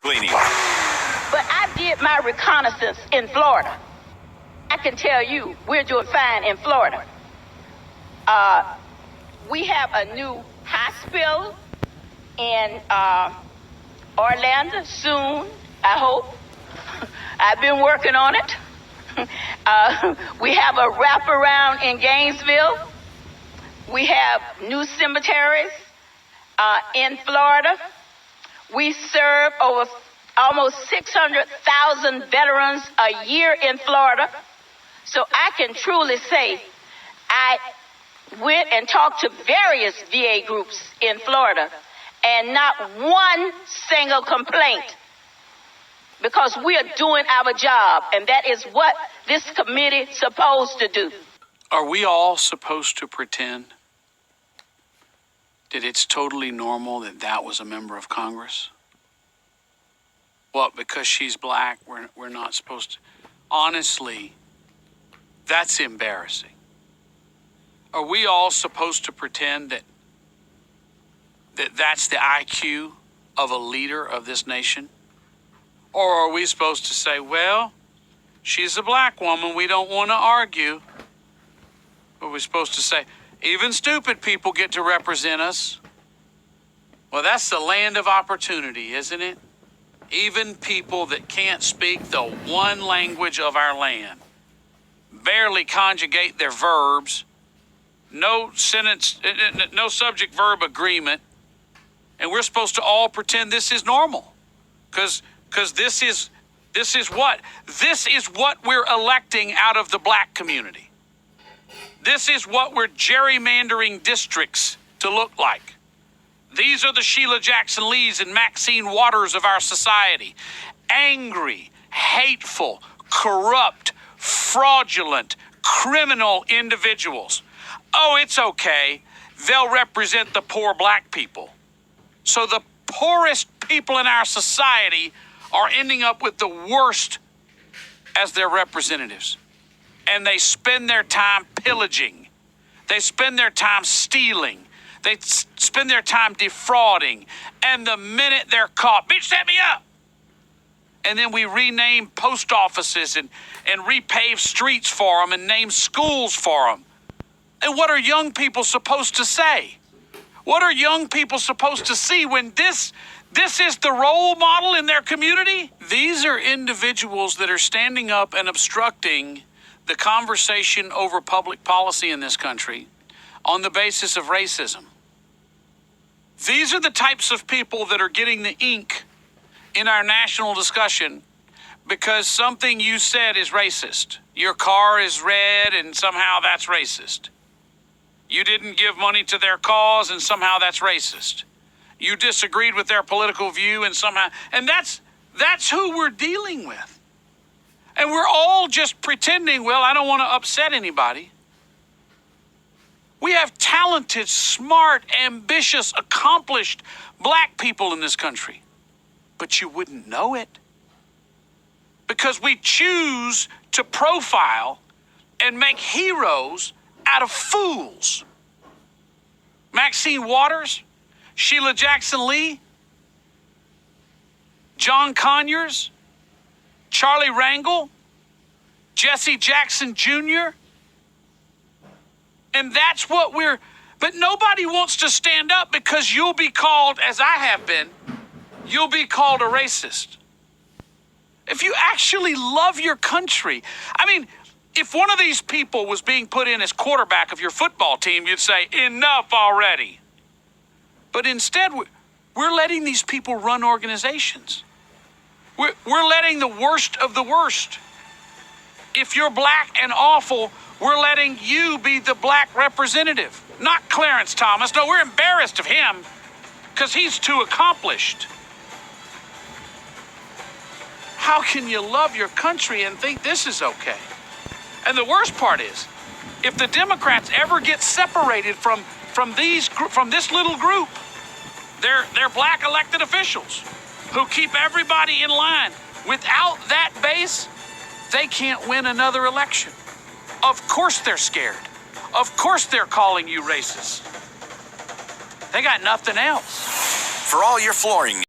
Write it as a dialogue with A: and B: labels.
A: Cleaning.
B: But I did my reconnaissance in Florida. I can tell you, we're doing fine in Florida. We have a new hospital in Orlando soon, I hope. I've been working on it. We have a wraparound in Gainesville. We have new cemeteries in Florida. We serve over almost 600,000 veterans a year in Florida. So I can truly say I went and talked to various VA groups in Florida, and not one single complaint, because we are doing our job, and that is what this committee is supposed to do.
C: Are we all supposed to pretend that it's totally normal that that was a member of Congress? What, because she's black, we're not supposed to? Honestly, that's embarrassing. Are we all supposed to pretend that that's the IQ of a leader of this nation? Or are we supposed to say, well, she's a black woman, we don't want to argue? Or are we supposed to say, even stupid people get to represent us? Well, that's the land of opportunity, isn't it? Even people that can't speak the one language of our land, barely conjugate their verbs, no sentence, no subject verb agreement, and we're supposed to all pretend this is normal, because this is what we're electing out of the black community. This is what we're gerrymandering districts to look like. These are the Sheila Jackson Lees and Maxine Waters of our society. Angry, hateful, corrupt, fraudulent, criminal individuals. Oh, it's okay. They'll represent the poor black people. So the poorest people in our society are ending up with the worst as their representatives. And they spend their time pillaging. They spend their time stealing. They spend their time defrauding. And the minute they're caught, bitch, set me up. And then we rename post offices and repave streets for them and name schools for them. And what are young people supposed to say? What are young people supposed to see when this is the role model in their community? These are individuals that are standing up and obstructing the conversation over public policy in this country on the basis of racism. These are the types of people that are getting the ink in our national discussion because something you said is racist. Your car is red and somehow that's racist. You didn't give money to their cause and somehow that's racist. You disagreed with their political view and somehow, and that's who we're dealing with. And we're all just pretending, well, I don't want to upset anybody. We have talented, smart, ambitious, accomplished black people in this country. But you wouldn't know it. Because we choose to profile and make heroes out of fools. Maxine Waters, Sheila Jackson Lee, John Conyers, Charlie Rangel, Jesse Jackson Jr. And that's what but nobody wants to stand up because you'll be called, as I have been, you'll be called a racist. If you actually love your country, I mean, if one of these people was being put in as quarterback of your football team, you'd say, enough already. But instead, we're letting these people run organizations. We're letting the worst of the worst. If you're black and awful, we're letting you be the black representative, not Clarence Thomas. No, we're embarrassed of him because he's too accomplished. How can you love your country and think this is okay? And the worst part is, if the Democrats ever get separated from this little group, they're black elected officials who keep everybody in line. Without that base, they can't win another election. Of course they're scared. Of course they're calling you racist. They got nothing else.
A: For all your flooring